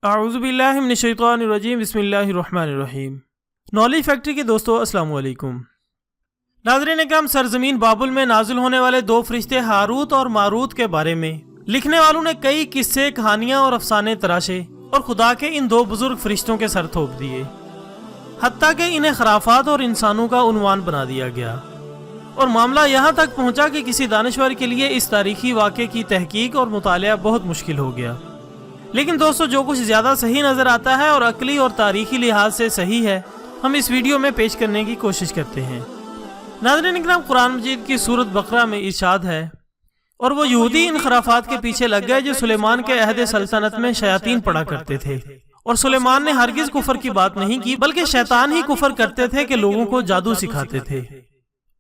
اعوذ باللہ من الشیطان الرجیم بسم اللہ الرحمن الرحیم۔ نالج فیکٹری کے دوستو السلام علیکم۔ ناظرین اکرام، سرزمین بابل میں نازل ہونے والے دو فرشتے ہاروت اور ماروت کے بارے میں لکھنے والوں نے کئی قصے، کہانیاں اور افسانے تراشے اور خدا کے ان دو بزرگ فرشتوں کے سر تھوپ دیے، حتیٰ کہ انہیں خرافات اور انسانوں کا عنوان بنا دیا گیا، اور معاملہ یہاں تک پہنچا کہ کسی دانشور کے لیے اس تاریخی واقعے کی تحقیق اور مطالعہ بہت مشکل ہو گیا۔ لیکن دوستو، جو کچھ زیادہ صحیح نظر آتا ہے اور عقلی اور تاریخی لحاظ سے صحیح ہے، ہم اس ویڈیو میں پیش کرنے کی کوشش کرتے ہیں۔ ناظرین اکرام، قرآن مجید کی سورۃ بقرہ میں ارشاد ہے، اور وہ یہودی ان خرافات کے پیچھے لگ گئے جو سلیمان کے عہد سلطنت میں شیاطین پڑا کرتے تھے، اور سلیمان نے ہرگز کفر کی بات نہیں کی، بلکہ شیطان ہی کفر کرتے تھے کہ لوگوں کو جادو سکھاتے تھے،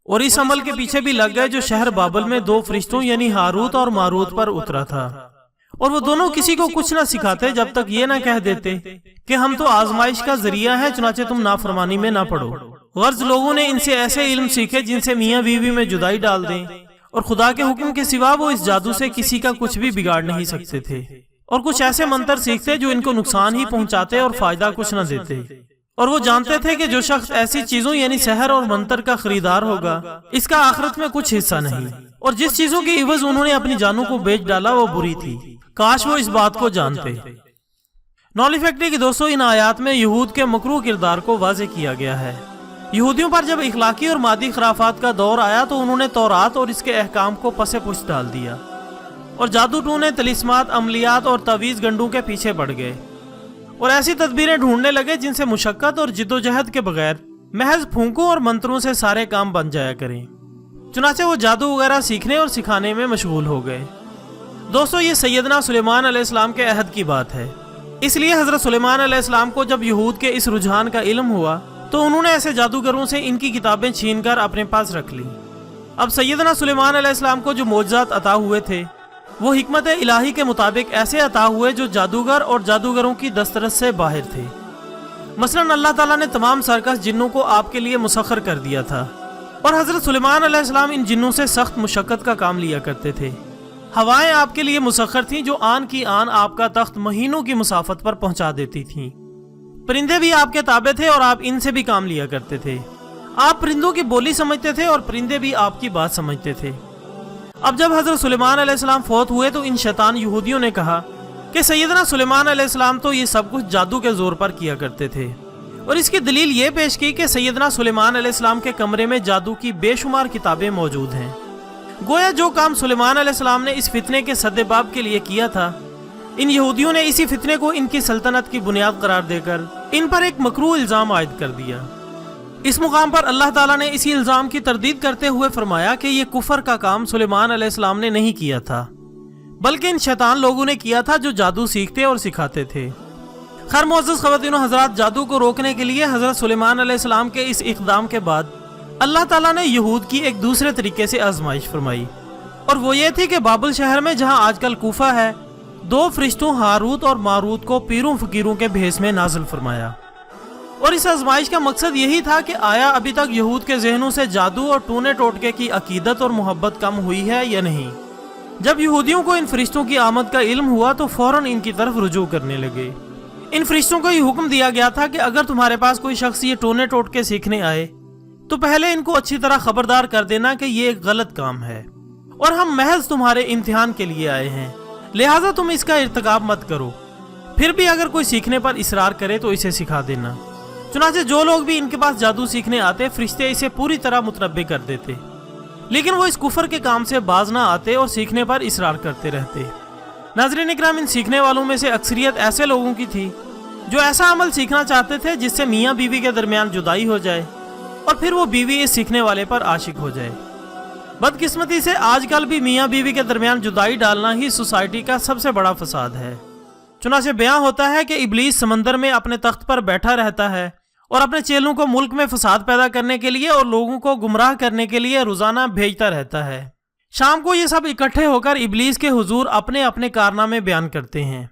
اور اس عمل کے پیچھے بھی لگ گئے جو شہر بابل میں دو فرشتوں یعنی ہاروت اور ماروت پر اترا تھا، اور وہ دونوں کسی کو کچھ نہ سکھاتے جب تک یہ نہ کہہ دیتے کہ ہم تو آزمائش کا ذریعہ ہیں، چنانچہ تم نافرمانی میں نہ پڑو۔ غرض لوگوں نے ان سے ایسے علم سیکھے جن سے میاں بیوی میں جدائی ڈال دیں، اور خدا کے حکم کے سوا وہ اس جادو سے کسی کا کچھ بھی بگاڑ نہیں سکتے تھے، اور کچھ ایسے منتر سیکھتے جو ان کو نقصان ہی پہنچاتے اور فائدہ کچھ نہ دیتے، اور وہ جانتے تھے کہ جو شخص ایسی چیزوں یعنی سحر اور منتر کا خریدار ہوگا اس کا آخرت میں کچھ حصہ نہیں، اور جس چیزوں کے عوض انہوں نے اپنی جانوں کو بیچ ڈالا وہ بری تھی، کاش وہ اس بات کو جانتے۔ نالج فیکٹری کے دوستو، ان آیات میں یہود کے مکروہ کردار کو واضح کیا گیا ہے۔ یہودیوں پر جب اخلاقی اور مادی خرافات کا دور آیا تو انہوں نے تورات اور اس کے احکام کو پس پشت ڈال دیا، اور جادو ٹونے، طلسمات، عملیات اور تعویذ گنڈوں کے پیچھے بڑھ گئے، اور ایسی تدبیریں ڈھونڈنے لگے جن سے مشقت اور جد و جہد کے بغیر محض پھونکوں اور منتروں سے سارے کام بن جایا کریں۔ چنانچہ وہ جادو وغیرہ سیکھنے اور سکھانے میں مشغول ہو گئے۔ دوستو، یہ سیدنا سلیمان علیہ السلام کے عہد کی بات ہے، اس لیے حضرت سلیمان علیہ السلام کو جب یہود کے اس رجحان کا علم ہوا تو انہوں نے ایسے جادوگروں سے ان کی کتابیں چھین کر اپنے پاس رکھ لی۔ اب سیدنا سلیمان علیہ السلام کو جو معجزات عطا ہوئے تھے وہ حکمت الہی کے مطابق ایسے عطا ہوئے جو جادوگر اور جادوگروں کی دسترس سے باہر تھے۔ مثلا اللہ تعالیٰ نے تمام سرکس جنوں کو آپ کے لیے مسخر کر دیا تھا، اور حضرت سلیمان علیہ السلام ان جنوں سے سخت مشقت کا کام لیا کرتے تھے۔ ہوائیں آپ کے لیے مسخر تھیں جو آن کی آن آپ کا تخت مہینوں کی مسافت پر پہنچا دیتی تھیں۔ پرندے بھی آپ کے تابع تھے اور آپ ان سے بھی کام لیا کرتے تھے۔ آپ پرندوں کی بولی سمجھتے تھے اور پرندے بھی آپ کی بات سمجھتے تھے۔ اب جب حضرت سلیمان علیہ السلام فوت ہوئے تو ان شیطان یہودیوں نے کہا کہ سیدنا سلیمان علیہ السلام تو یہ سب کچھ جادو کے زور پر کیا کرتے تھے، اور اس کی دلیل یہ پیش کی کہ سیدنا سلیمان علیہ السلام کے کمرے میں جادو کی بے شمار کتابیں موجود ہیں۔ گویا جو کام سلیمان علیہ السلام نے اس فتنے کے سد باب کے لیے کیا تھا، ان یہودیوں نے اسی فتنے کو ان کی سلطنت کی بنیاد قرار دے کر ان پر ایک مکروہ الزام عائد کر دیا۔ اس مقام پر اللہ تعالیٰ نے اسی الزام کی تردید کرتے ہوئے فرمایا کہ یہ کفر کا کام سلیمان علیہ السلام نے نہیں کیا تھا، بلکہ ان شیطان لوگوں نے کیا تھا جو جادو سیکھتے اور سکھاتے تھے۔ خیر معزز خواتین و حضرات، جادو کو روکنے کے لیے حضرت سلیمان علیہ السلام کے اس اقدام کے بعد اللہ تعالیٰ نے یہود کی ایک دوسرے طریقے سے آزمائش فرمائی، اور وہ یہ تھی کہ بابل شہر میں جہاں آج کل کوفہ ہے، دو فرشتوں ہاروت اور ماروت کو پیروں فقیروں کے بھیس میں نازل فرمایا، اور اس آزمائش کا مقصد یہی تھا کہ آیا ابھی تک یہود کے ذہنوں سے جادو اور ٹونے ٹوٹکے کی عقیدت اور محبت کم ہوئی ہے یا نہیں۔ جب یہودیوں کو ان فرشتوں کی آمد کا علم ہوا تو فوراً ان کی طرف رجوع کرنے لگے۔ ان فرشتوں کو یہ حکم دیا گیا تھا کہ اگر تمہارے پاس کوئی شخص یہ ٹونے ٹوٹکے سیکھنے آئے تو پہلے ان کو اچھی طرح خبردار کر دینا کہ یہ ایک غلط کام ہے، اور ہم محض تمہارے امتحان کے لیے آئے ہیں، لہٰذا تم اس کا ارتکاب مت کرو۔ پھر بھی اگر کوئی سیکھنے پر اصرار کرے تو اسے سکھا دینا۔ چنانچہ جو لوگ بھی ان کے پاس جادو سیکھنے آتے، فرشتے اسے پوری طرح متنبع کر دیتے، لیکن وہ اس کفر کے کام سے باز نہ آتے اور سیکھنے پر اصرار کرتے رہتے۔ ناظرین اکرام، ان سیکھنے والوں میں سے اکثریت ایسے لوگوں کی تھی جو ایسا عمل سیکھنا چاہتے تھے جس سے میاں بیوی کے درمیان جدائی ہو جائے، اور پھر وہ بیوی اس سیکھنے والے پر عاشق ہو جائے۔ بدقسمتی سے آج کل بھی میاں بیوی کے درمیان جدائی ڈالنا ہی سوسائٹی کا سب سے بڑا فساد ہے۔ چنانچہ بیان ہوتا ہے کہ ابلیس سمندر میں اپنے تخت پر بیٹھا رہتا ہے اور اپنے چیلوں کو ملک میں فساد پیدا کرنے کے لیے اور لوگوں کو گمراہ کرنے کے لیے روزانہ بھیجتا رہتا ہے۔ شام کو یہ سب اکٹھے ہو کر ابلیس کے حضور اپنے اپنے کارنامے بیان کرتے ہیں۔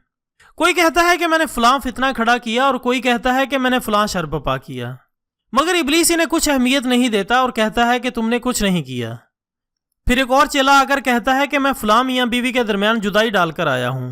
کوئی کہتا ہے کہ میں نے فلاں فتنہ کھڑا کیا، اور کوئی کہتا ہے کہ میں نے فلاں شر بپا کیا، مگر ابلیس انہیں کچھ اہمیت نہیں دیتا اور کہتا ہے کہ تم نے کچھ نہیں کیا۔ پھر ایک اور چیلا آ کر کہتا ہے کہ میں فلاں میاں بیوی کے درمیان جدائی ڈال کر آیا ہوں،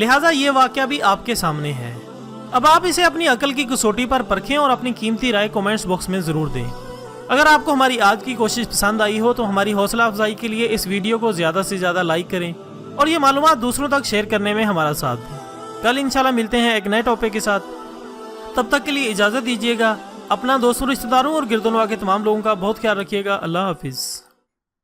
لہٰذا یہ واقعہ بھی آپ کے سامنے ہے۔ اب آپ اسے اپنی عقل کی کسوٹی پر پرکھیں اور اپنی قیمتی رائے کومنٹس باکس میں ضرور دیں۔ اگر آپ کو ہماری آج کی کوشش پسند آئی ہو تو ہماری حوصلہ افزائی کے لیے اس ویڈیو کو زیادہ سے زیادہ لائک کریں اور یہ معلومات دوسروں تک شیئر کرنے میں ہمارا ساتھ دیں۔ کل انشاءاللہ ملتے ہیں ایک نئے ٹاپک کے ساتھ، تب تک کے لیے اجازت دیجیے گا۔ اپنا دوستوں، رشتہ داروں اور گرد و نواح کے تمام لوگوں کا بہت خیال رکھیے گا۔ اللہ حافظ۔